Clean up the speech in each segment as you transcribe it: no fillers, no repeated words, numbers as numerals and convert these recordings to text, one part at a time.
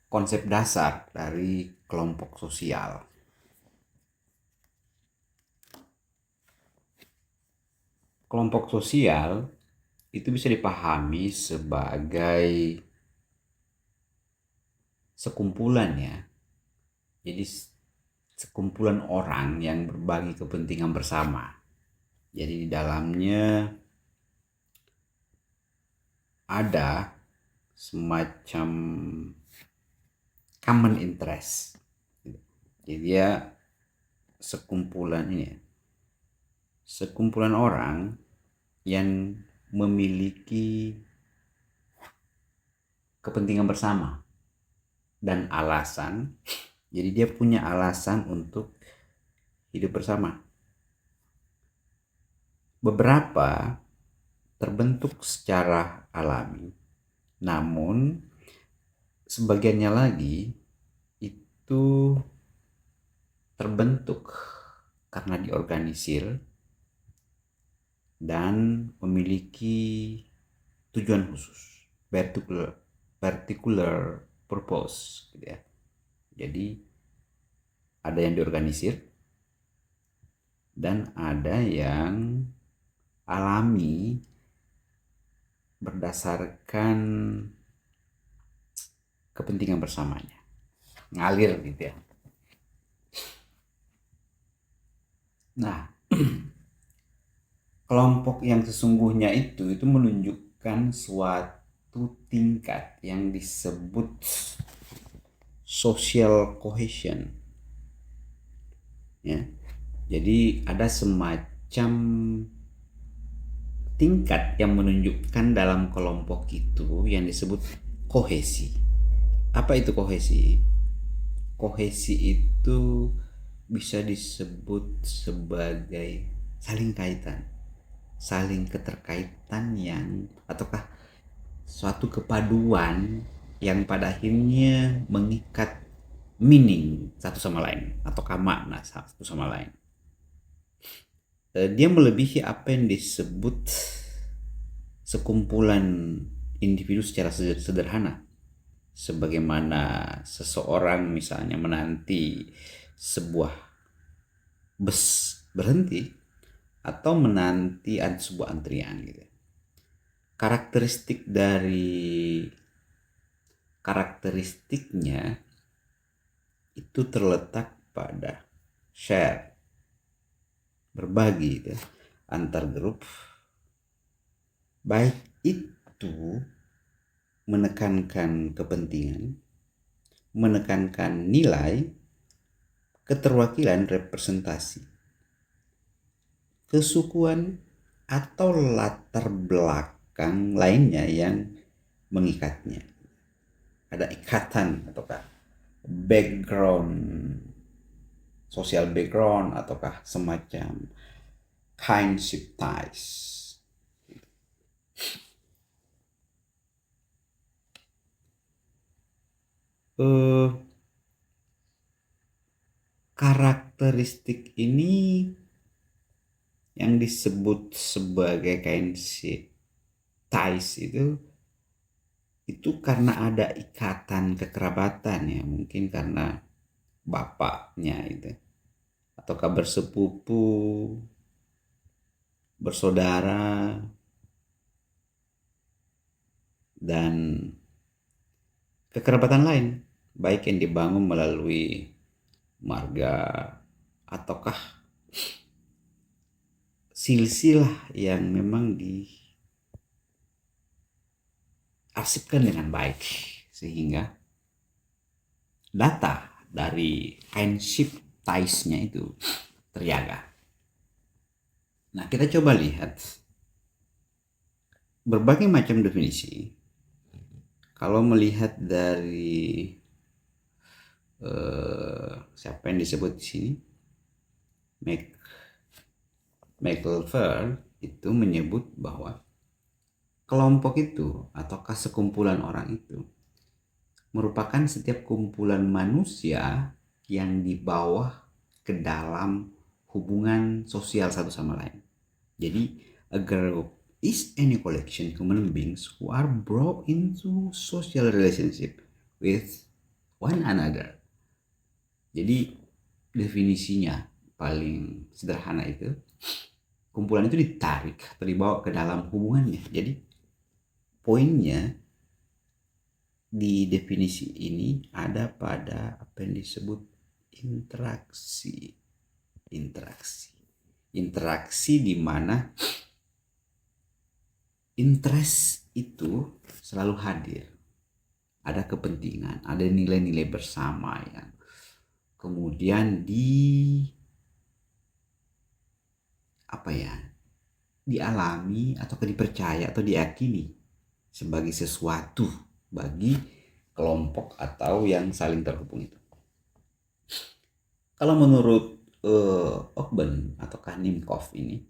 konsep dasar dari kelompok sosial. Kelompok sosial itu bisa dipahami sebagai sekumpulan ya. Jadi sekumpulan orang yang berbagi kepentingan bersama. Jadi di dalamnya ada semacam common interest. Jadi dia sekumpulan ini ya, sekumpulan orang yang memiliki kepentingan bersama dan alasan. Jadi dia punya alasan untuk hidup bersama. Beberapa terbentuk secara alami, namun sebagiannya lagi itu terbentuk karena diorganisir dan memiliki tujuan khusus, particular purpose gitu ya. Jadi ada yang diorganisir dan ada yang alami berdasarkan kepentingan bersamanya, ngalir gitu ya. Nah, kelompok yang sesungguhnya itu menunjukkan suatu tingkat yang disebut social cohesion. Ya. Jadi ada semacam tingkat yang menunjukkan dalam kelompok itu yang disebut kohesi. Apa itu kohesi? Kohesi itu bisa disebut sebagai saling kaitan, saling keterkaitan yang ataukah suatu kepaduan yang pada akhirnya mengikat meaning satu sama lain ataukah makna satu sama lain. Dia melebihi apa yang disebut sekumpulan individu secara sederhana. Sebagaimana seseorang misalnya menanti sebuah bus berhenti atau menanti sebuah antrian gitu. Karakteristiknya itu terletak pada share, berbagi gitu, antar grup, baik itu menekankan kepentingan, menekankan nilai, keterwakilan representasi, kesukuan, atau latar belakang lainnya yang mengikatnya. Ada ikatan ataukah background, social background ataukah semacam kinship ties. Karakteristik ini yang disebut sebagai kinship ties itu karena ada ikatan kekerabatan ya, mungkin karena bapaknya itu ataukah bersepupu, bersaudara, dan kekerabatan lain, baik yang dibangun melalui marga ataukah silsilah yang memang diarsipkan dengan baik sehingga data dari kinship ties-nya itu terjaga. Nah, kita coba lihat berbagai macam definisi. Kalau melihat dari siapa yang disebut di sini, McIlvaine itu menyebut bahwa kelompok itu ataukah sekumpulan orang itu merupakan setiap kumpulan manusia yang dibawa ke dalam hubungan sosial satu sama lain. Jadi a group is any collection of human beings who are brought into social relationship with one another. Jadi definisinya paling sederhana itu, kumpulan itu ditarik atau dibawa ke dalam hubungannya. Jadi poinnya di definisi ini ada pada apa yang disebut interaksi. Interaksi di mana interest itu selalu hadir. Ada kepentingan, ada nilai-nilai bersama yang kemudian dialami atau dipercaya atau diyakini sebagai sesuatu bagi kelompok atau yang saling terhubung itu. Kalau menurut Ogben atau Nimkov ini,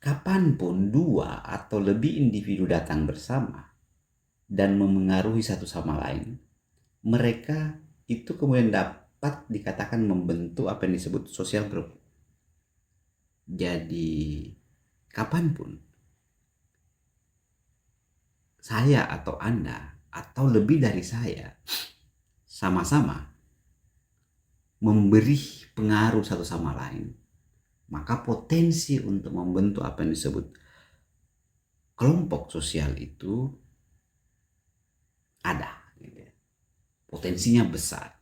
kapanpun dua atau lebih individu datang bersama dan memengaruhi satu sama lain, mereka itu kemudian dapat dikatakan membentuk apa yang disebut social group. Jadi kapanpun saya atau Anda atau lebih dari saya sama-sama memberi pengaruh satu sama lain, maka potensi untuk membentuk apa yang disebut kelompok sosial itu ada. Potensinya besar.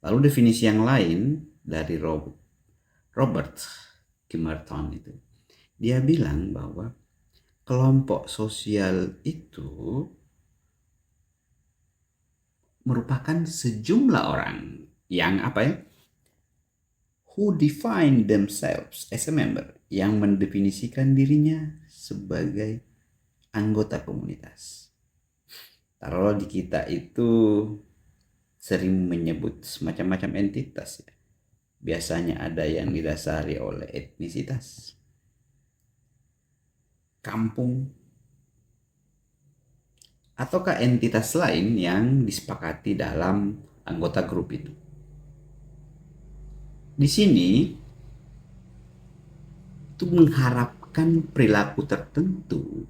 Lalu definisi yang lain dari Robert Kimmerton itu, dia bilang bahwa kelompok sosial itu merupakan sejumlah orang yang who define themselves as a member, yang mendefinisikan dirinya sebagai anggota komunitas. Taruhlah di kita itu sering menyebut semacam-macam entitas ya. Biasanya ada yang didasari oleh etnisitas, kampung, ataukah entitas lain yang disepakati dalam anggota grup itu. Di sini itu mengharapkan perilaku tertentu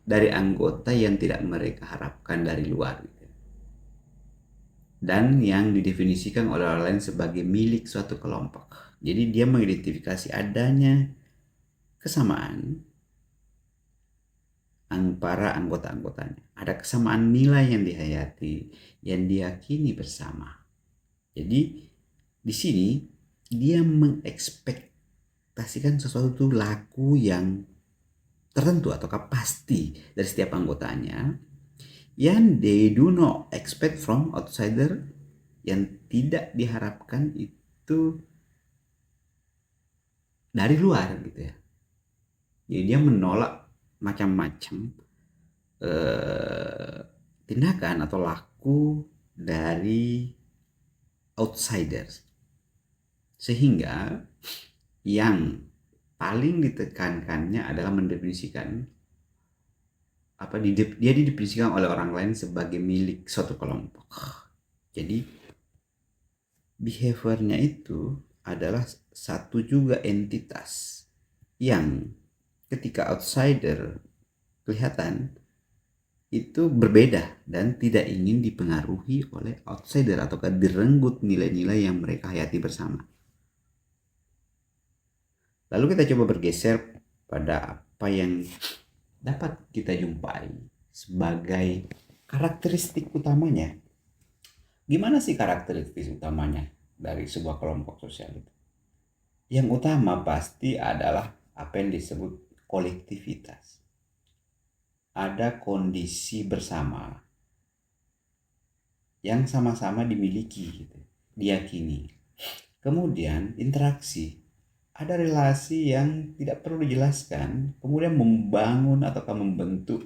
dari anggota yang tidak mereka harapkan dari luar, dan yang didefinisikan oleh orang lain sebagai milik suatu kelompok. Jadi dia mengidentifikasi adanya kesamaan para anggota-anggotanya. Ada kesamaan nilai yang dihayati, yang diyakini bersama. Jadi di sini dia mengekspektasikan sesuatu itu laku yang tertentu ataukah pasti dari setiap anggotanya, yang they do not expect from outsider, yang tidak diharapkan itu dari luar gitu ya. Jadi dia menolak macam-macam tindakan atau laku dari outsiders, sehingga yang paling ditekankannya adalah mendefinisikan dia didefinisikan oleh orang lain sebagai milik suatu kelompok. Jadi behaviornya itu adalah satu juga entitas yang ketika outsider kelihatan itu berbeda dan tidak ingin dipengaruhi oleh outsider ataukah direnggut nilai-nilai yang mereka hayati bersama. Lalu kita coba bergeser pada apa yang dapat kita jumpai sebagai karakteristik utamanya. Gimana sih karakteristik utamanya dari sebuah kelompok sosial itu? Yang utama pasti adalah apa yang disebut kolektivitas. Ada kondisi bersama yang sama-sama dimiliki, diyakini. Kemudian interaksi. Ada relasi yang tidak perlu dijelaskan, kemudian membangun atau membentuk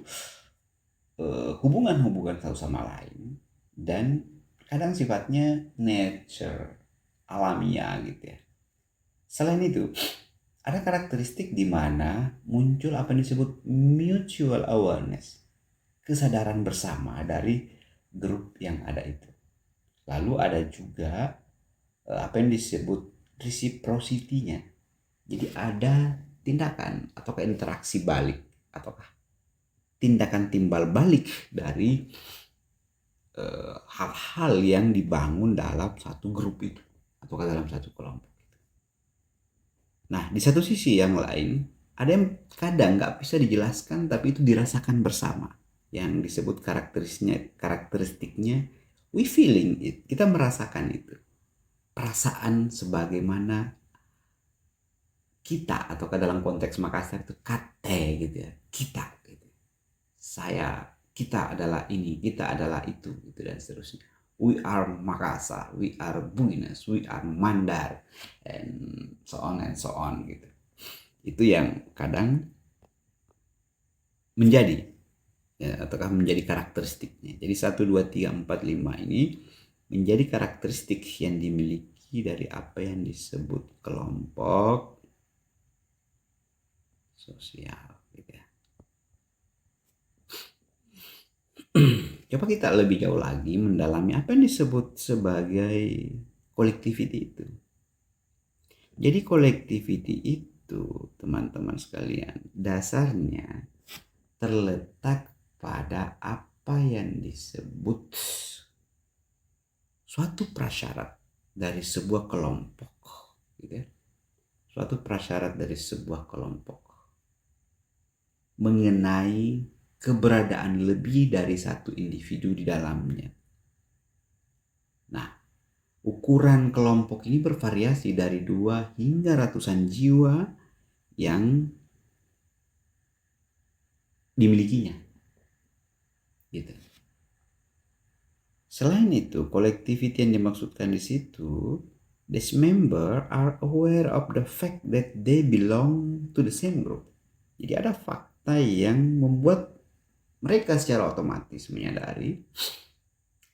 hubungan-hubungan satu sama lain, dan kadang sifatnya nature, alamiah gitu ya. Selain itu, ada karakteristik di mana muncul apa yang disebut mutual awareness, kesadaran bersama dari grup yang ada itu. Lalu ada juga apa yang disebut reciprocity-nya. Jadi ada tindakan atau interaksi balik ataukah tindakan timbal balik dari hal-hal yang dibangun dalam satu grup itu atau dalam satu kelompok. Nah, di satu sisi yang lain, ada yang kadang nggak bisa dijelaskan tapi itu dirasakan bersama. Yang disebut karakteristiknya, we feeling it, kita merasakan itu. Perasaan sebagaimana kita, atau dalam konteks Makassar itu kate gitu ya, kita gitu. Kita adalah ini, kita adalah itu gitu, dan seterusnya. We are Makassar, we are Bugis, we are Mandar, and so on gitu. Itu yang kadang menjadi ya, ataukah menjadi karakteristiknya. Jadi 1, 2, 3, 4, 5 ini menjadi karakteristik yang dimiliki dari apa yang disebut kelompok sosial gitu ya. Coba kita lebih jauh lagi mendalami apa yang disebut sebagai collectivity itu. Jadi collectivity itu, teman-teman sekalian, dasarnya terletak pada apa yang disebut suatu prasyarat dari sebuah kelompok, gitu ya. Suatu prasyarat dari sebuah kelompok mengenai keberadaan lebih dari satu individu di dalamnya. Nah, ukuran kelompok ini bervariasi dari 2 hingga ratusan jiwa yang dimilikinya. Gitu. Selain itu, collectivity yang dimaksudkan di situ, these members are aware of the fact that they belong to the same group. Jadi ada fakta yang membuat mereka secara otomatis menyadari,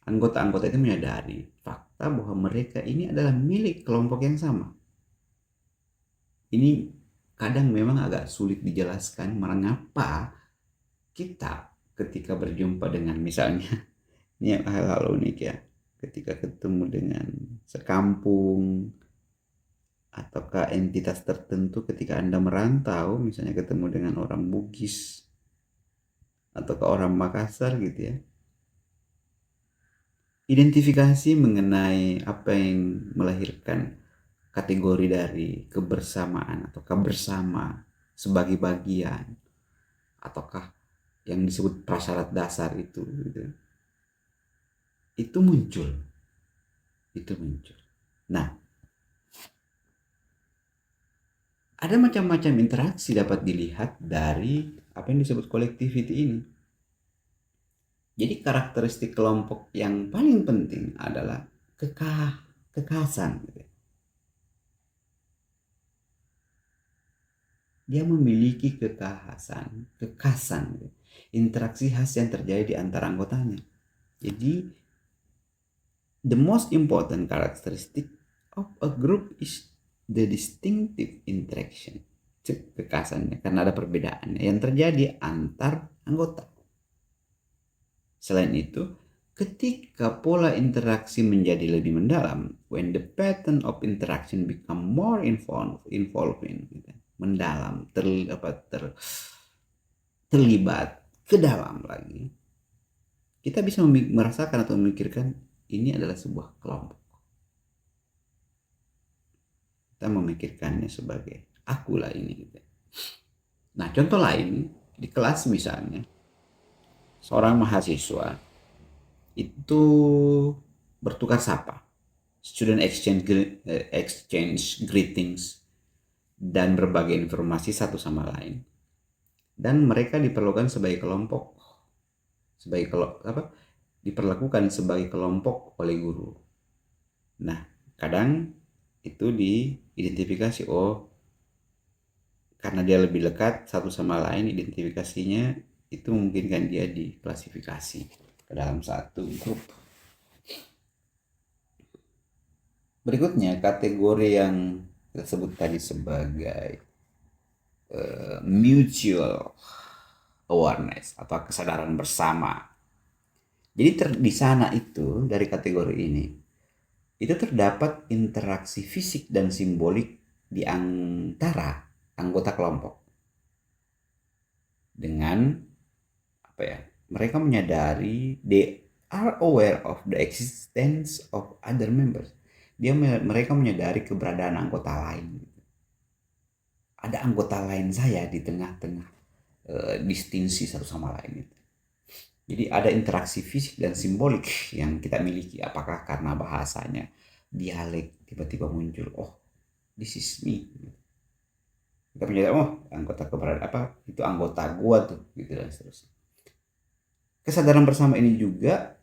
anggota-anggota itu menyadari fakta bahwa mereka ini adalah milik kelompok yang sama. Ini kadang memang agak sulit dijelaskan mengapa kita ketika berjumpa dengan, misalnya ini hal-hal unik ya, ketika ketemu dengan sekampung ataukah entitas tertentu, ketika Anda merantau, misalnya ketemu dengan orang Bugis atau ke orang Makassar gitu ya, identifikasi mengenai apa yang melahirkan kategori dari kebersamaan atau bersama sebagai bagian, ataukah yang disebut prasyarat dasar itu gitu, itu muncul. Nah, ada macam-macam interaksi dapat dilihat dari apa yang disebut collectivity ini. Jadi karakteristik kelompok yang paling penting adalah kekhasan. Dia memiliki kekhasan, interaksi khas yang terjadi di antara anggotanya. Jadi, the most important characteristic of a group is the distinctive interaction. Kekhasannya, karena ada perbedaannya yang terjadi antar anggota. Selain itu, ketika pola interaksi menjadi lebih mendalam, when the pattern of interaction become more involving, mendalam, terlibat ke dalam lagi, kita bisa merasakan atau memikirkan ini adalah sebuah kelompok. Kita memikirkannya sebagai akulah ini gitu. Nah, contoh lain di kelas misalnya, seorang mahasiswa itu bertukar sapa, student exchange greetings dan berbagai informasi satu sama lain, dan mereka diperlakukan sebagai kelompok, diperlakukan sebagai kelompok oleh guru. Nah, kadang itu diidentifikasi, karena dia lebih dekat satu sama lain, identifikasinya itu memungkinkan dia diklasifikasi ke dalam satu grup. Berikutnya, kategori yang kita sebut tadi sebagai mutual awareness atau kesadaran bersama. Jadi di sana itu, dari kategori ini, itu terdapat interaksi fisik dan simbolik di antara anggota kelompok. Dengan mereka menyadari are aware of the existence of other members. Mereka menyadari keberadaan anggota lain. Ada anggota lain saya di tengah-tengah distinksi satu sama lain. Jadi ada interaksi fisik dan simbolik yang kita miliki. Apakah karena bahasanya, dialek, tiba-tiba muncul, oh, this is me. Kita menyadari, oh, anggota keberadaan apa? Itu anggota gua tuh, gitu dan seterusnya. Kesadaran bersama ini juga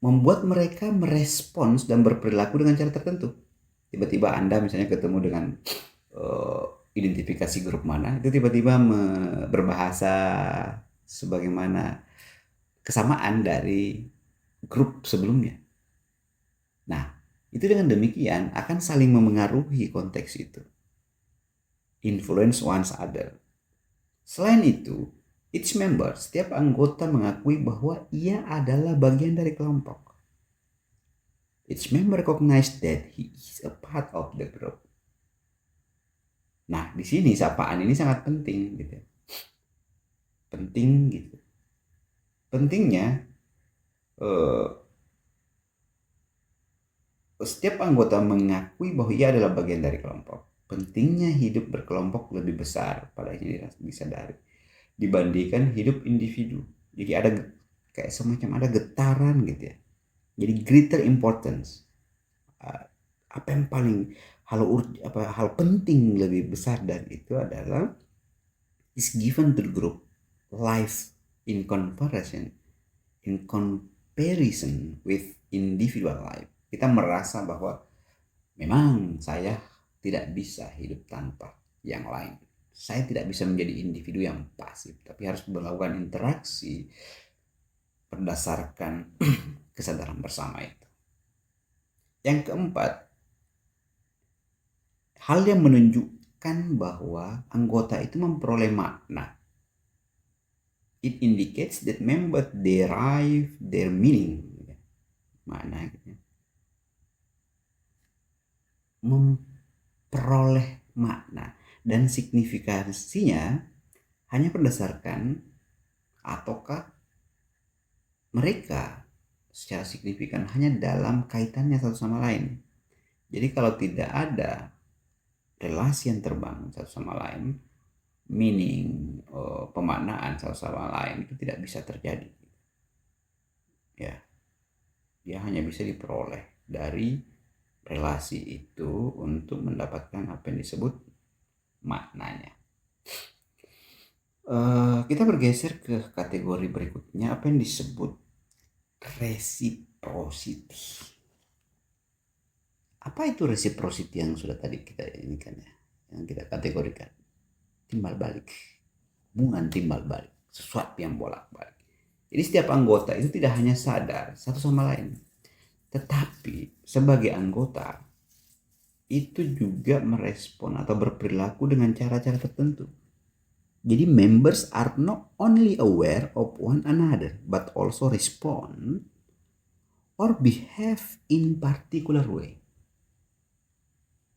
membuat mereka merespons dan berperilaku dengan cara tertentu. Tiba-tiba Anda misalnya ketemu dengan identifikasi grup mana, itu tiba-tiba berbahasa sebagaimana kesamaan dari grup sebelumnya. Nah, itu dengan demikian akan saling memengaruhi konteks itu. Influence one's other. Selain itu, each member, setiap anggota mengakui bahwa ia adalah bagian dari kelompok. Each member recognize that he is a part of the group. Nah, di sini sapaan ini sangat penting gitu. Penting gitu. Pentingnya setiap anggota mengakui bahwa ia adalah bagian dari kelompok. Pentingnya hidup berkelompok lebih besar pada ini disadari dibandingkan hidup individu. Jadi ada kayak semacam ada getaran gitu ya. Jadi greater importance. Apa yang paling hal penting lebih besar dari itu adalah is given to the group life in comparison with individual life. Kita merasa bahwa memang saya tidak bisa hidup tanpa yang lain. Saya tidak bisa menjadi individu yang pasif, tapi harus melakukan interaksi berdasarkan kesadaran bersama itu. Yang keempat, hal yang menunjukkan bahwa anggota itu memperoleh makna. It indicates that members derive their meaning. Makna gitu. Memperoleh makna dan signifikansinya hanya berdasarkan ataukah mereka secara signifikan hanya dalam kaitannya satu sama lain. Jadi kalau tidak ada relasi yang terbangun satu sama lain, meaning, pemaknaan satu sama lain itu tidak bisa terjadi. Ya, dia hanya bisa diperoleh dari relasi itu untuk mendapatkan apa yang disebut maknanya. Kita bergeser ke kategori berikutnya, apa yang disebut reciprocity. Apa itu reciprocity yang sudah tadi kita ini kan ya, yang kita kategorikan? Timbal balik, hubungan timbal balik, sesuatu yang bolak-balik. Jadi setiap anggota itu tidak hanya sadar satu sama lain, tetapi sebagai anggota itu juga merespon atau berperilaku dengan cara-cara tertentu. Jadi members are not only aware of one another, but also respond or behave in particular way.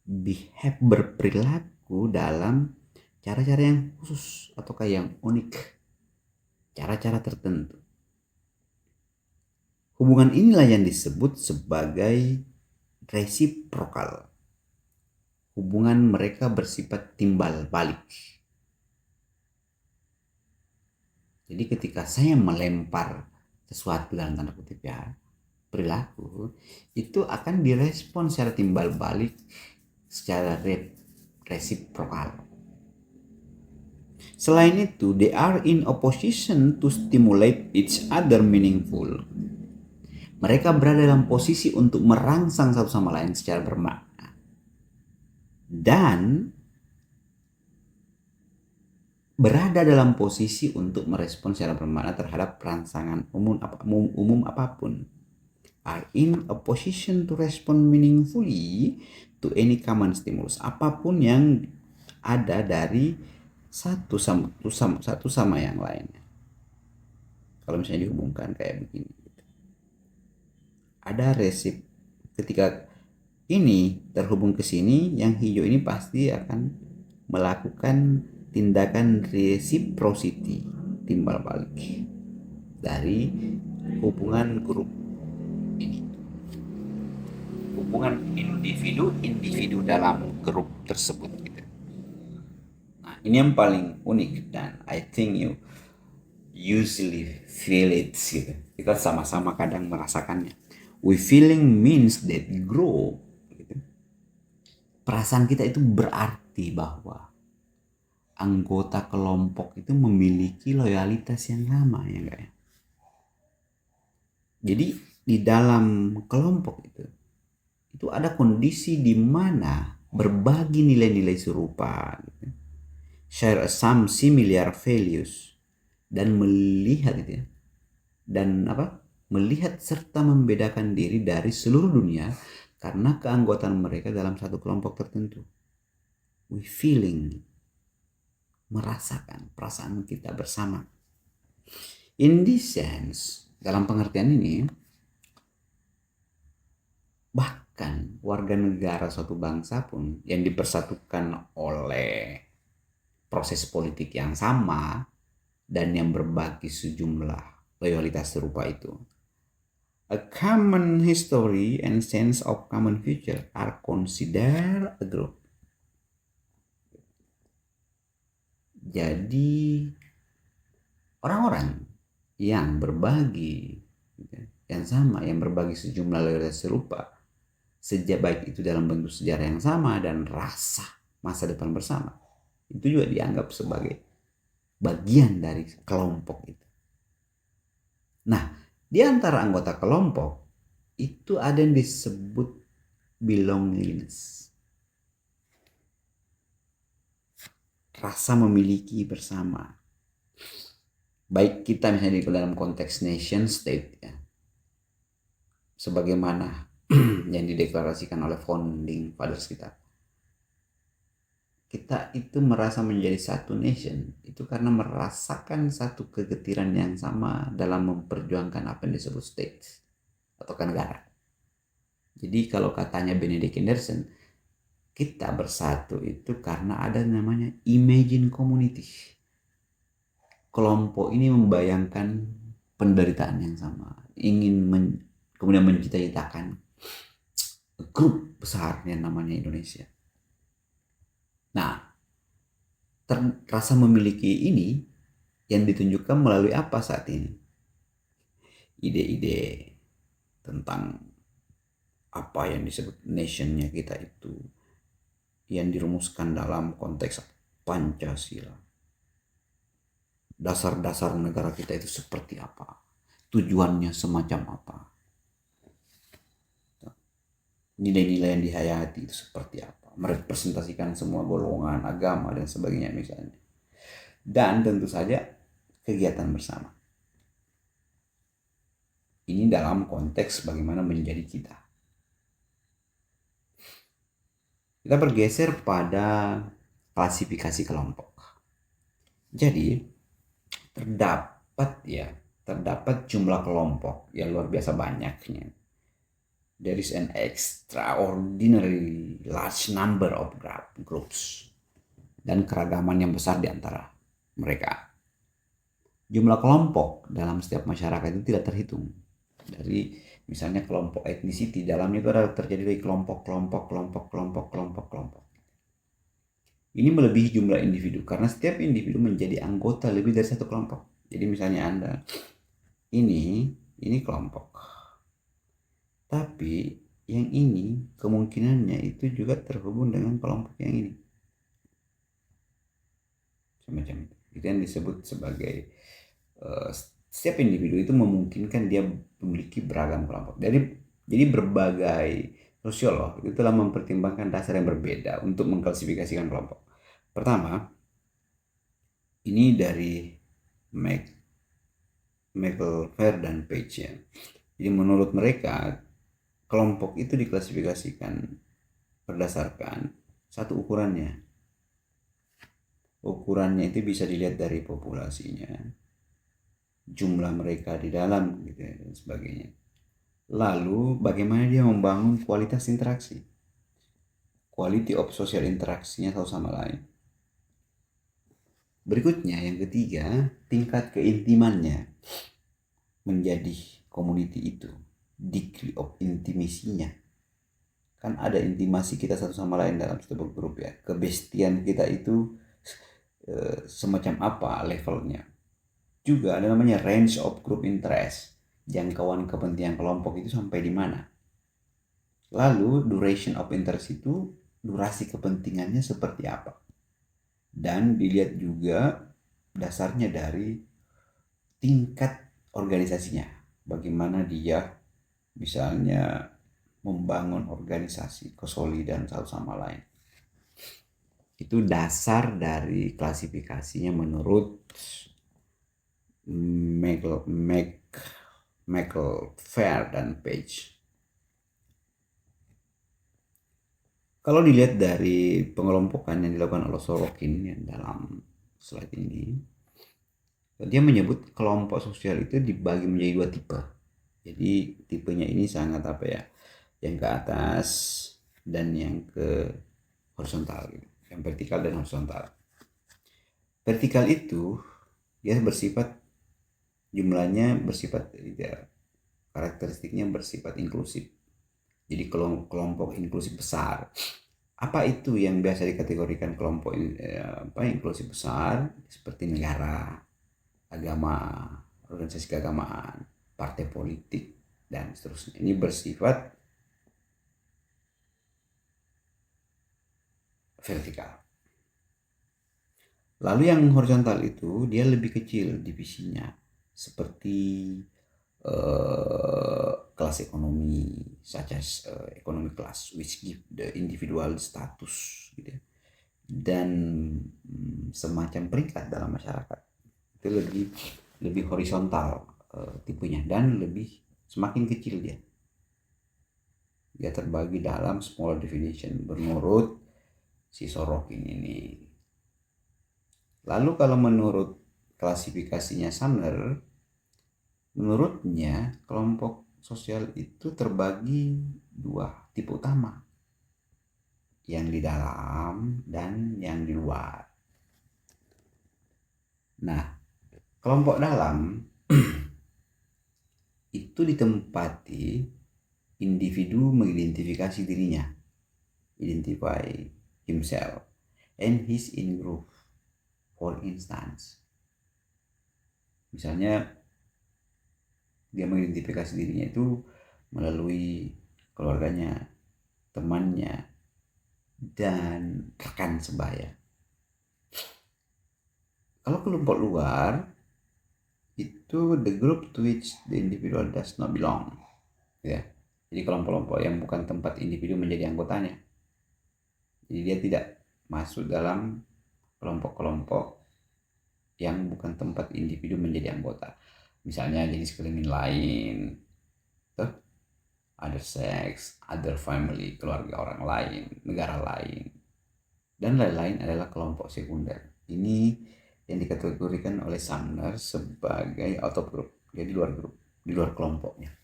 Behave, berperilaku dalam cara-cara yang khusus atau yang unik, cara-cara tertentu. Hubungan inilah yang disebut sebagai reciprocal. Hubungan mereka bersifat timbal balik. Jadi ketika saya melempar sesuatu dalam tanda kutip ya, perilaku, itu akan direspon secara timbal balik, secara reciprocal. Selain itu, they are in opposition to stimulate each other meaningful. Mereka berada dalam posisi untuk merangsang satu sama lain secara bermakna. Dan berada dalam posisi untuk merespon secara bermakna terhadap rangsangan umum apapun. Are in a position to respond meaningfully to any common stimulus. Apapun yang ada dari satu sama yang lainnya. Kalau misalnya dihubungkan kayak begini. Ada ketika ini terhubung ke sini, yang hijau ini pasti akan melakukan tindakan reciprocity, timbal balik dari hubungan grup hubungan individu dalam grup tersebut gitu. Nah, ini yang paling unik dan I think you usually feel it gitu. Kita sama-sama kadang merasakannya. We feeling means that grow gitu. Perasaan kita itu berarti bahwa anggota kelompok itu memiliki loyalitas yang sama, ya enggak ya? Jadi di dalam kelompok itu ada kondisi di mana berbagi nilai-nilai serupa, gitu. Share some similar values dan melihat gitu ya, dan melihat serta membedakan diri dari seluruh dunia karena keanggotaan mereka dalam satu kelompok tertentu. We feeling, merasakan perasaan kita bersama. In this sense, dalam pengertian ini, bahkan warga negara suatu bangsa pun yang dipersatukan oleh proses politik yang sama dan yang berbagi sejumlah loyalitas serupa itu, a common history and sense of common future are considered a group. Jadi orang-orang yang berbagi yang sama, yang berbagi sejumlah loyalitas serupa, sejak baik itu dalam bentuk sejarah yang sama dan rasa masa depan bersama, itu juga dianggap sebagai bagian dari kelompok itu. Nah, di antara anggota kelompok itu ada yang disebut belongingness. Rasa memiliki bersama. Baik kita misalnya di dalam konteks nation state ya. Sebagaimana yang dideklarasikan oleh founding fathers kita. Kita itu merasa menjadi satu nation itu karena merasakan satu kegetiran yang sama dalam memperjuangkan apa yang disebut state atau negara. Jadi kalau katanya Benedict Anderson, kita bersatu itu karena ada namanya imagine community. Kelompok ini membayangkan penderitaan yang sama, ingin kemudian mencita-citakan grup besar yang namanya Indonesia. Nah, rasa memiliki ini yang ditunjukkan melalui apa saat ini? Ide-ide tentang apa yang disebut nationnya kita itu yang dirumuskan dalam konteks Pancasila. Dasar-dasar negara kita itu seperti apa? Tujuannya semacam apa? Nilai-nilai yang dihayati itu seperti apa? Merepresentasikan semua golongan, agama, dan sebagainya misalnya. Dan tentu saja kegiatan bersama. Ini dalam konteks bagaimana menjadi kita. Kita bergeser pada klasifikasi kelompok. Jadi terdapat jumlah kelompok yang luar biasa banyaknya. There is an extraordinary large number of groups dan keragaman yang besar di antara mereka. Jumlah kelompok dalam setiap masyarakat itu tidak terhitung. Dari misalnya kelompok ethnicity, dalamnya itu ada terjadi dari kelompok. Ini melebihi jumlah individu karena setiap individu menjadi anggota lebih dari satu kelompok. Jadi misalnya Anda ini kelompok. Tapi yang ini kemungkinannya itu juga terhubung dengan kelompok yang ini. Semacam itu. Itu yang disebut sebagai setiap individu itu memungkinkan dia memiliki beragam kelompok. Jadi berbagai sosiolog itu telah mempertimbangkan dasar yang berbeda untuk mengklasifikasikan kelompok. Pertama, ini dari McElfer dan Page ya. Jadi menurut mereka kelompok itu diklasifikasikan berdasarkan satu ukurannya. Ukurannya itu bisa dilihat dari populasinya, jumlah mereka di dalam gitu ya, dan sebagainya. Lalu bagaimana dia membangun kualitas interaksi, quality of social interaksinya satu sama lain. Berikutnya yang ketiga, tingkat keintimannya menjadi community itu, degree of intimacy-nya. kan ada intimasi kita satu sama lain dalam satu grup ya. Kebestian kita itu semacam apa levelnya. Juga ada namanya range of group interest. Jangkauan kepentingan kelompok itu sampai di mana. Lalu duration of interest itu durasi kepentingannya seperti apa. Dan dilihat juga dasarnya dari tingkat organisasinya. Bagaimana dia misalnya membangun organisasi, kesolidan satu sama lain. Itu dasar dari klasifikasinya menurut Fair dan Page. Kalau dilihat dari pengelompokan yang dilakukan oleh Sorokin yang dalam slide ini, dia menyebut kelompok sosial itu dibagi menjadi dua tipe. Jadi tipenya ini sangat apa ya, yang ke atas dan yang ke horizontal, yang vertikal dan horizontal. Vertikal itu dia bersifat jumlahnya bersifat ya, karakteristiknya bersifat inklusif. Jadi kelompok inklusif besar. Apa itu yang biasa dikategorikan kelompok inklusif besar? Seperti negara, agama, organisasi keagamaan, partai politik, dan seterusnya. Ini bersifat vertikal. Lalu yang horizontal itu dia lebih kecil divisinya, seperti kelas ekonomi, such as economic class, which give the individual status, gitu. Dan semacam peringkat dalam masyarakat itu lebih horizontal tipenya, dan semakin kecil dia terbagi dalam small definition menurut si Sorokin ini. Lalu kalau menurut klasifikasinya Sumner, menurutnya kelompok sosial itu terbagi dua tipe utama, yang di dalam dan yang di luar. Nah, kelompok dalam itu ditempati individu mengidentifikasi dirinya, identify himself and his in group. For instance, misalnya dia mengidentifikasi dirinya itu melalui keluarganya, temannya, dan rekan sebaya. Kalau kelompok luar, itu the group to which the individual does not belong. Ya. Jadi kelompok-kelompok yang bukan tempat individu menjadi anggotanya. Jadi dia tidak masuk dalam kelompok-kelompok yang bukan tempat individu menjadi anggota. Misalnya jenis kelamin lain, other sex, other family, keluarga orang lain, negara lain, dan lain-lain adalah kelompok sekunder. Ini yang dikategorikan oleh Sumner sebagai out of group, jadi di luar kelompoknya.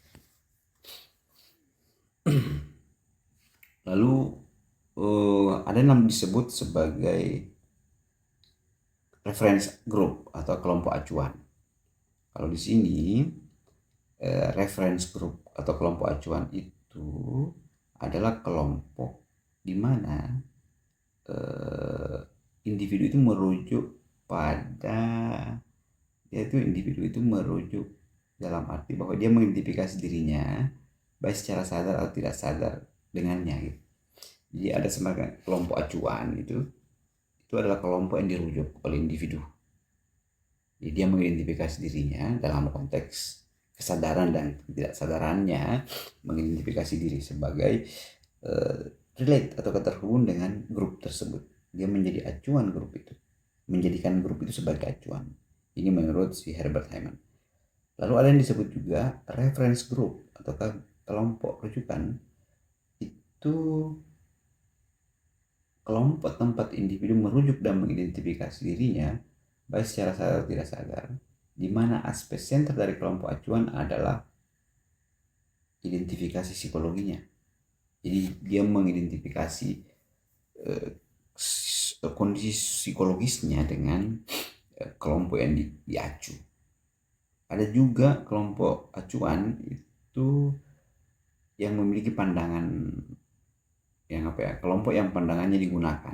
Lalu ada yang disebut sebagai reference group atau kelompok acuan. Kalau di sini reference group atau kelompok acuan itu adalah kelompok di mana individu itu merujuk pada, yaitu individu itu merujuk dalam arti bahwa dia mengidentifikasi dirinya baik secara sadar atau tidak sadar dengannya gitu. Jadi ada semacam kelompok acuan itu adalah kelompok yang dirujuk oleh individu. Jadi dia mengidentifikasi dirinya dalam konteks kesadaran dan ketidaksadarannya, mengidentifikasi diri sebagai relate atau terhubung dengan grup tersebut. Dia menjadi acuan grup itu, menjadikan grup itu sebagai acuan. Ini menurut si Herbert Hyman. Lalu ada yang disebut juga reference group atau kelompok rujukan. Itu kelompok tempat individu merujuk dan mengidentifikasi dirinya baik secara sadar atau tidak sadar, di mana aspek senter dari kelompok acuan adalah identifikasi psikologinya. Jadi dia mengidentifikasi kondisi psikologisnya dengan kelompok yang diacu. Ada juga kelompok acuan itu yang memiliki pandangan kelompok yang pandangannya digunakan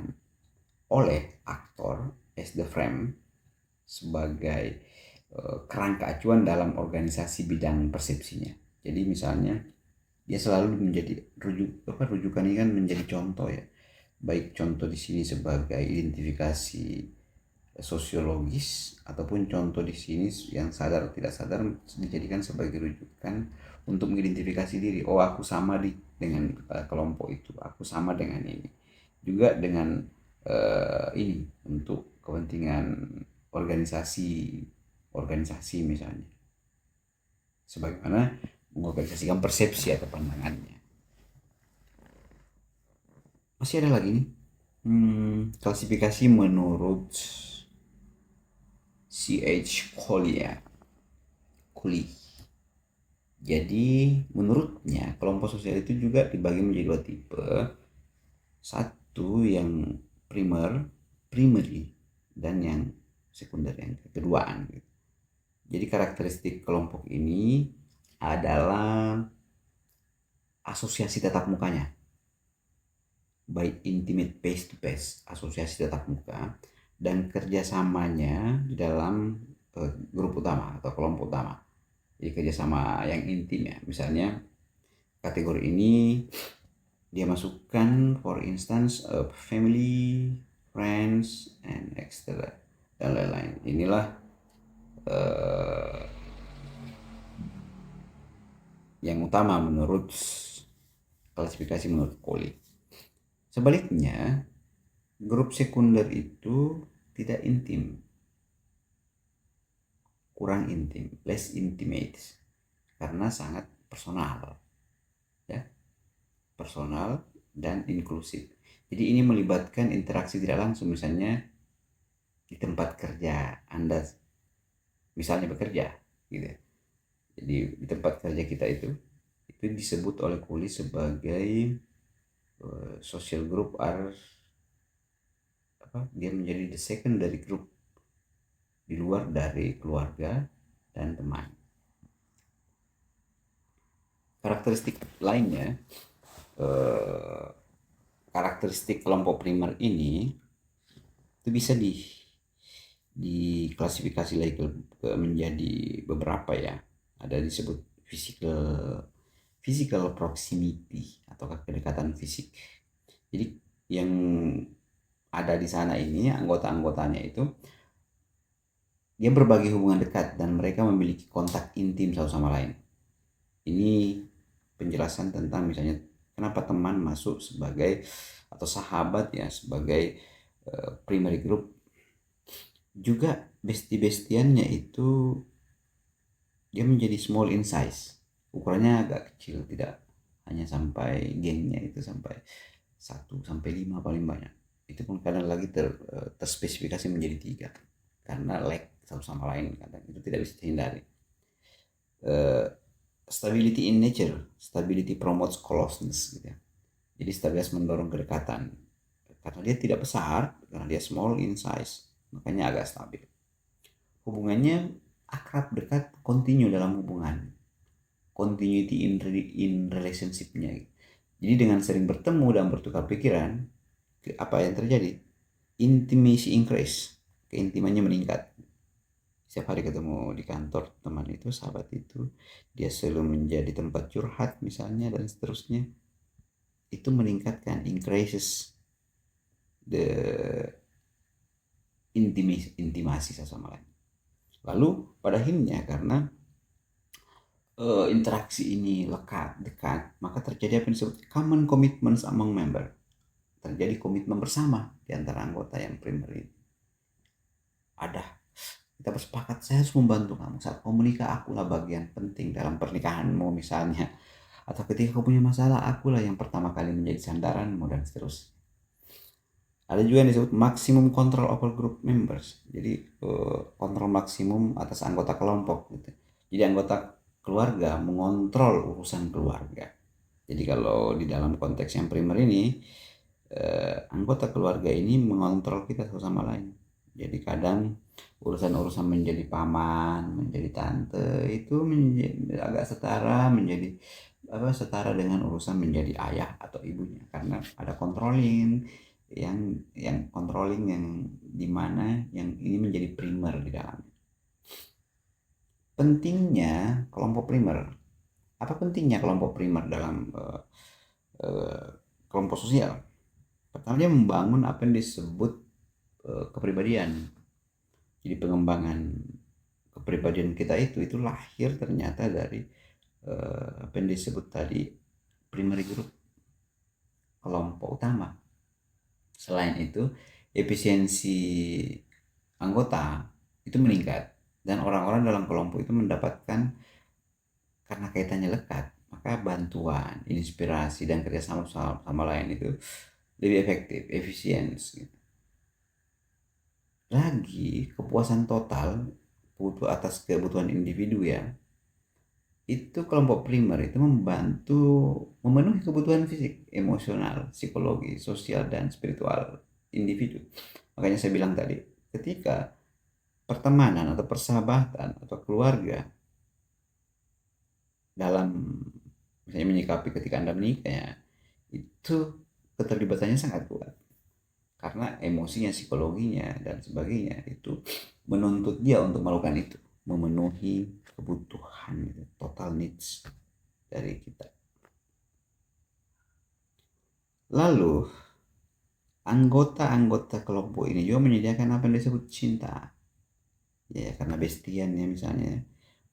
oleh aktor as the frame sebagai kerangka acuan dalam organisasi bidang persepsinya. Jadi misalnya dia selalu menjadi rujukan ini kan menjadi contoh ya. Baik contoh di sini sebagai identifikasi sosiologis ataupun contoh di sini yang sadar atau tidak sadar dijadikan sebagai rujukan untuk mengidentifikasi diri. Oh, aku sama dengan kelompok itu, aku sama dengan ini. Juga dengan ini untuk kepentingan organisasi misalnya. Sebagaimana mengorganisasikan persepsi atau pandangannya. Masih ada lagi nih. Klasifikasi menurut C.H. Coley. Jadi menurutnya kelompok sosial itu juga dibagi menjadi dua tipe. Satu yang primary dan yang sekunder, yang keduaan. Jadi karakteristik kelompok ini adalah asosiasi tatap mukanya, baik intimate face to face, asosiasi tatap muka, dan kerjasamanya di dalam grup utama atau kelompok utama. Jadi kerjasama yang intim ya. Misalnya kategori ini dia masukkan for instance family, friends, and etc. dan lain-lain. Inilah yang utama menurut klasifikasi menurut Coley. Sebaliknya, grup sekunder itu tidak intim, kurang intim, less intimate, karena sangat personal, ya, personal dan inklusif. Jadi ini melibatkan interaksi tidak langsung, misalnya di tempat kerja Anda, misalnya bekerja, gitu. Jadi di tempat kerja kita itu disebut oleh Coley sebagai social group dia menjadi the secondary group di luar dari keluarga dan teman. Karakteristik lainnya, karakteristik kelompok primer ini itu bisa diklasifikasi lagi menjadi beberapa ya. Ada disebut physical proximity atau kedekatan fisik. Jadi yang ada di sana ini anggota-anggotanya itu dia berbagi hubungan dekat dan mereka memiliki kontak intim satu sama lain. Ini penjelasan tentang misalnya kenapa teman masuk sebagai atau sahabat ya sebagai primary group. Juga bestie-bestiannya itu dia menjadi small in size, ukurannya agak kecil, tidak hanya sampai gengnya itu sampai 1 sampai 5 paling banyak. Itu pun kadang lagi terspesifikasi menjadi 3 karena lag satu sama lain, kadang itu tidak bisa dihindari. Stability in nature, stability promotes closeness gitu ya. Jadi stabilitas mendorong kedekatan karena dia tidak besar, karena dia small in size, makanya agak stabil. Hubungannya akrab, dekat, continue dalam hubungan, continuity in relationship-nya. Jadi dengan sering bertemu dan bertukar pikiran, apa yang terjadi? Intimacy increase, keintimannya meningkat. Setiap hari ketemu di kantor teman itu, sahabat itu, dia selalu menjadi tempat curhat misalnya dan seterusnya. Itu meningkatkan, increases the intimasi sama lain. Lalu pada akhirnya karena interaksi ini dekat, maka terjadi apa yang disebut common commitments among member. Terjadi komitmen bersama di antara anggota yang primary. Kita bersepakat, saya harus membantu kamu saat kau menikah, akulah bagian penting dalam pernikahanmu misalnya. Atau ketika kau punya masalah, akulah yang pertama kali menjadi sandaranmu dan seterusnya. Ada juga yang disebut maximum control over group members. Jadi kontrol maksimum atas anggota kelompok gitu. Jadi anggota keluarga mengontrol urusan keluarga. Jadi kalau di dalam konteks yang primer ini, anggota keluarga ini mengontrol kita satu sama lain. Jadi kadang urusan-urusan menjadi paman, menjadi tante itu agak setara, menjadi setara dengan urusan menjadi ayah atau ibunya, karena ada controlling yang controlling yang dimana yang ini menjadi primer di dalamnya. Pentingnya kelompok primer. Apa pentingnya kelompok primer dalam kelompok sosial? Pertama, dia membangun apa yang disebut kepribadian. Jadi pengembangan kepribadian kita itu lahir ternyata dari apa yang disebut tadi primary group, kelompok utama. Selain itu, efisiensi anggota itu meningkat dan orang-orang dalam kelompok itu mendapatkan, karena kaitannya lekat, maka bantuan, inspirasi dan kerjasama sama lain itu lebih efektif, efisien. Gitu. Lagi kepuasan total butuh atas kebutuhan individu ya. Itu kelompok primer itu membantu memenuhi kebutuhan fisik, emosional, psikologi, sosial, dan spiritual individu. Makanya saya bilang tadi, ketika pertemanan atau persahabatan atau keluarga dalam misalnya menyikapi ketika Anda menikah ya, itu keterlibatannya sangat kuat. Karena emosinya, psikologinya, dan sebagainya itu menuntut dia untuk melakukan itu, memenuhi kebutuhan itu, total needs dari kita. Lalu anggota-anggota kelompok ini juga menyediakan apa yang disebut cinta, ya karena bestian ya misalnya,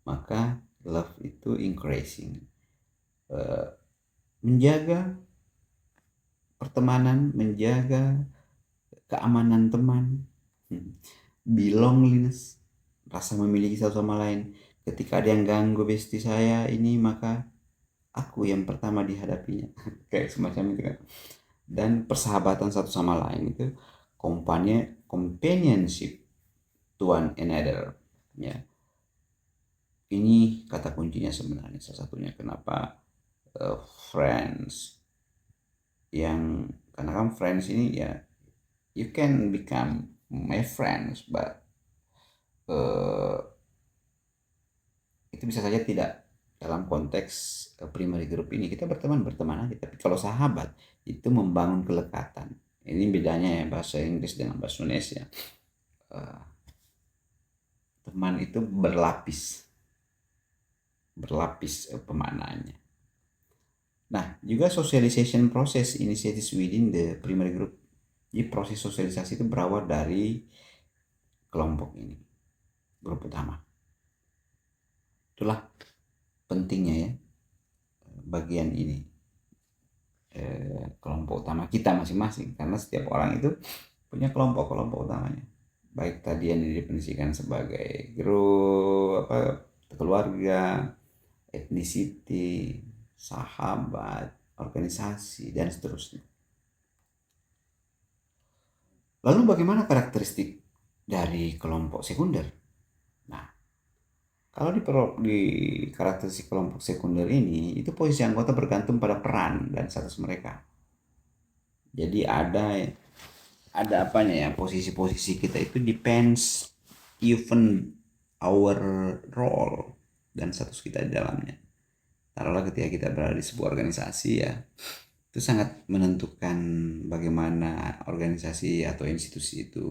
maka love itu increasing, menjaga pertemanan, menjaga keamanan teman, belongingness, rasa memiliki satu sama lain. Ketika ada yang ganggu bestie saya ini, maka aku yang pertama dihadapinya. Kayak semacam itu kan. Dan persahabatan satu sama lain itu companionship to one another ya. Ini kata kuncinya sebenarnya, salah satunya kenapa friends yang, karena kan friends ini ya, you can become my friends but itu bisa saja tidak dalam konteks primary group ini. Kita berteman aja, tapi kalau sahabat itu membangun kelekatan. Ini bedanya ya bahasa Inggris dengan bahasa Indonesia. Teman itu berlapis pemaknaannya. Nah, juga socialization process initiates within the primary group. Jadi proses sosialisasi itu berawal dari kelompok ini, grup utama. Itulah pentingnya ya bagian ini, kelompok utama kita masing-masing, karena setiap orang itu punya kelompok utamanya, baik tadi yang didefinisikan sebagai grup keluarga, ethnicity, sahabat, organisasi, dan seterusnya. Lalu bagaimana karakteristik dari kelompok sekunder? Nah, kalau di karakteristik kelompok sekunder ini, itu posisi anggota bergantung pada peran dan status mereka. Jadi ada apanya ya, posisi-posisi kita itu depends even our role dan status kita di dalamnya. Taruhlah ketika kita berada di sebuah organisasi ya, itu sangat menentukan bagaimana organisasi atau institusi itu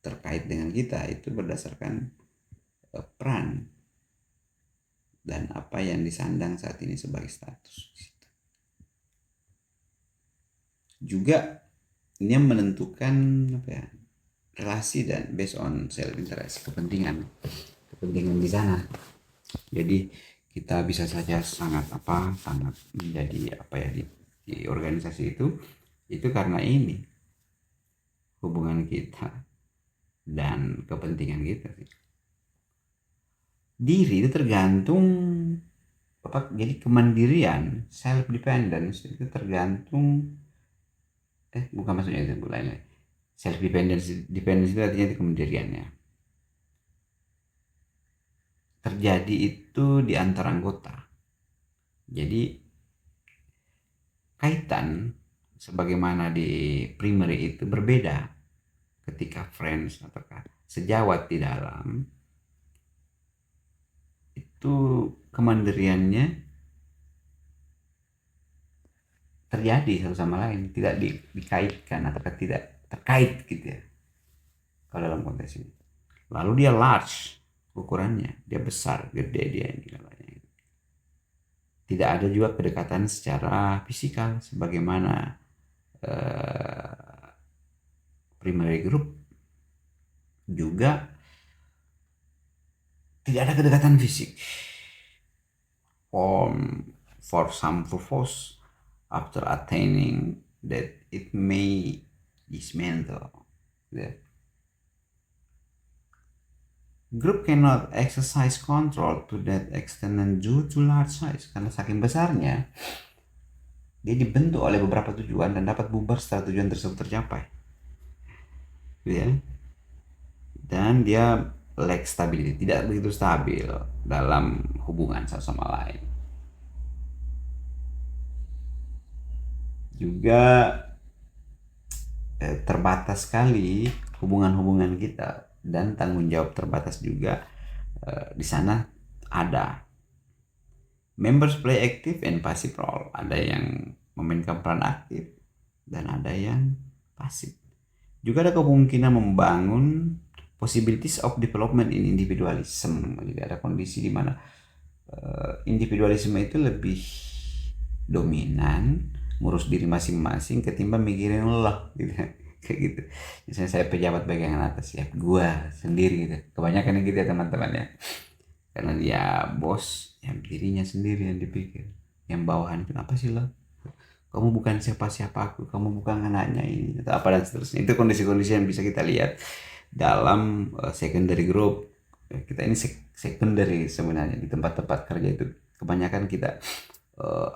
terkait dengan kita, itu berdasarkan peran dan apa yang disandang saat ini sebagai status. Juga ini yang menentukan apa ya, relasi dan based on self interest, kepentingan di sana. Jadi kita bisa saja sangat menjadi apa ya di organisasi itu karena ini hubungan kita dan kepentingan kita. Diri itu tergantung jadi kemandirian, self dependence itu tergantung bukan maksudnya itu lain. Self dependence itu artinya kemandiriannya terjadi itu di antara anggota. Jadi kaitan sebagaimana di primary itu berbeda ketika friends atau sejawat di dalam itu kemandiriannya terjadi satu sama lain, tidak dikaitkan atau tidak terkait gitu ya kalau dalam konteks ini. Lalu dia large ukurannya, dia besar, gede dia ini katanya. Tidak ada juga kedekatan secara fisikal sebagaimana primary group. Juga tidak ada kedekatan fisik. For some purpose, after attaining that it may dismantle. The group cannot exercise control to that extent and due to large size. Karena saking besarnya, dia dibentuk oleh beberapa tujuan dan dapat bubar setelah tujuan tersebut tercapai. Ya. Dan dia lack stability, tidak begitu stabil dalam hubungan satu sama lain. Juga terbatas sekali hubungan-hubungan kita dan tanggung jawab terbatas juga di sana ada. Members play active and passive role. Ada yang memainkan peran aktif dan ada yang pasif. Juga ada kemungkinan membangun possibilities of development in individualism. Jadi ada kondisi di mana individualisme itu lebih dominan, ngurus diri masing-masing ketimbang mikirin Allah gitu. Kayak gitu. Misalnya saya pejabat bagian atas ya, gua sendiri gitu. Kebanyakan gitu ya teman-teman ya. Karena dia bos, ya dirinya sendiri yang dipikir. Yang bawahan kenapa sih lo? Kamu bukan siapa-siapa aku, kamu bukan anaknya ini, atau apa dan seterusnya. Itu kondisi-kondisi yang bisa kita lihat dalam secondary group. Kita ini secondary sebenarnya di tempat-tempat kerja itu kebanyakan kita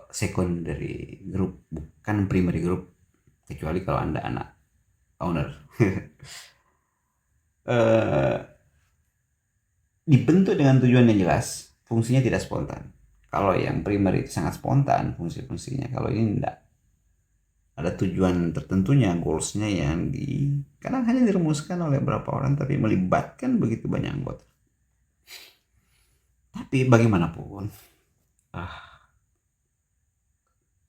secondary group, bukan primary group, kecuali kalau Anda anak owner. Dibentuk dengan tujuan yang jelas, fungsinya tidak spontan. Kalau yang primary itu sangat spontan fungsi-fungsinya, kalau ini tidak. Ada tujuan tertentunya, goalsnya yang kadang hanya dirumuskan oleh beberapa orang tapi melibatkan begitu banyak anggota. Tapi bagaimanapun,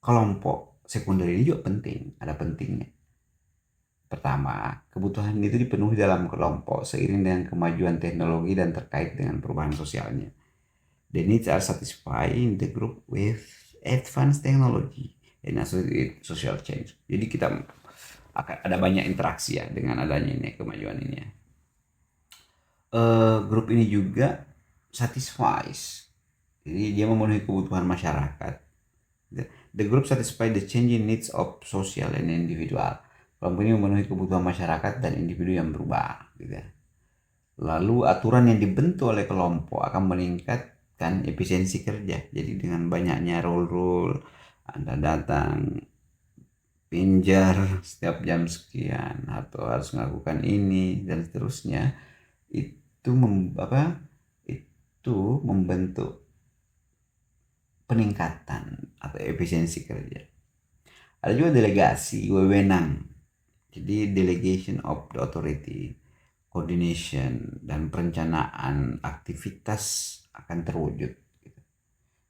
kelompok sekunder ini juga penting, ada pentingnya. Pertama, kebutuhan itu dipenuhi dalam kelompok seiring dengan kemajuan teknologi dan terkait dengan perubahan sosialnya. The needs are satisfied in the group with advanced technology and associated social change. Jadi kita akan ada banyak interaksi ya dengan adanya ini kemajuan ini ya. Grup ini juga satisfies. Jadi dia memenuhi kebutuhan masyarakat. The group satisfy the changing needs of social and individual. Kelompok ini memenuhi kebutuhan masyarakat dan individu yang berubah. Gitu. Lalu aturan yang dibentuk oleh kelompok akan meningkatkan efisiensi kerja. Jadi dengan banyaknya rule, Anda datang pinjar setiap jam sekian atau harus melakukan ini dan seterusnya, itu membentuk peningkatan atau efisiensi kerja. Ada juga delegasi wewenang. Jadi delegation of the authority, coordination dan perencanaan aktivitas akan terwujud.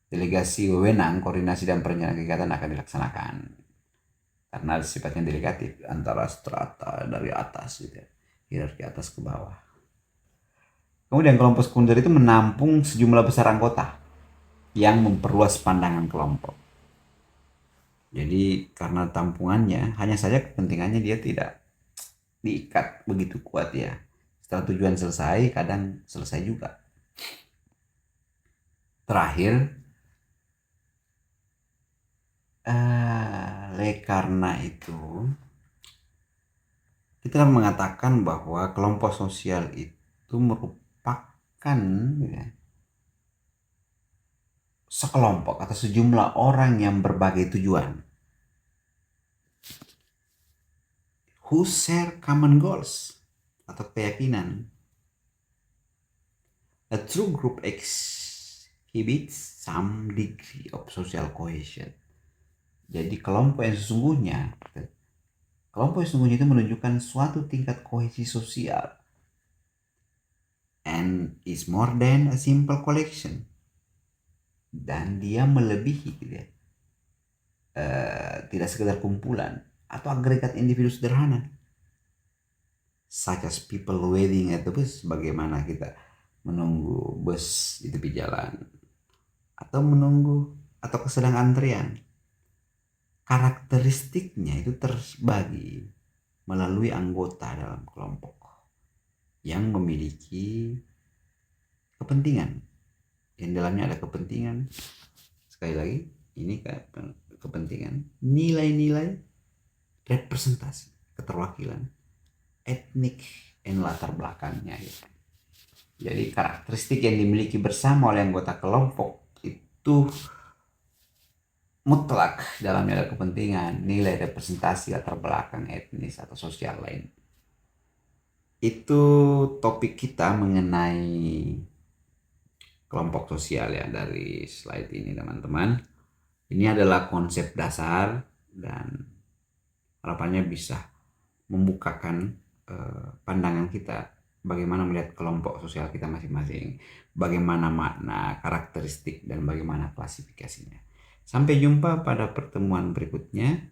Delegasi wewenang, koordinasi dan perencanaan kegiatan akan dilaksanakan karena sifatnya delegatif antara strata dari atas gitu ya, hierarki atas ke bawah. Kemudian kelompok sekunder itu menampung sejumlah besar anggota yang memperluas pandangan kelompok. Jadi karena tampungannya, hanya saja kepentingannya dia tidak diikat begitu kuat ya. Setelah tujuan selesai, kadang selesai juga. Terakhir, karena itu kita mengatakan bahwa kelompok sosial itu merupakan ya, sekelompok atau sejumlah orang yang berbagai tujuan, who share common goals atau keyakinan. A true group exhibits some degree of social cohesion. Jadi kelompok yang sesungguhnya itu menunjukkan suatu tingkat kohesi sosial and is more than a simple collection. Dan dia melebihi gitu ya, tidak sekedar kumpulan atau agregat individu sederhana, such as people waiting at the bus, bagaimana kita menunggu bus di tepi jalan atau menunggu atau sedang antrian. Karakteristiknya itu terbagi melalui anggota dalam kelompok yang memiliki kepentingan. Yang dalamnya ada kepentingan, sekali lagi ini kepentingan, nilai-nilai, representasi, keterwakilan, etnik, dan latar belakangnya. Jadi karakteristik yang dimiliki bersama oleh anggota kelompok itu mutlak, dalamnya ada kepentingan, nilai, representasi, latar belakang, etnis atau sosial lain. Itu topik kita mengenai kelompok sosial ya dari slide ini teman-teman. Ini adalah konsep dasar dan harapannya bisa membukakan pandangan kita bagaimana melihat kelompok sosial kita masing-masing, bagaimana makna, karakteristik, dan bagaimana klasifikasinya. Sampai jumpa pada pertemuan berikutnya.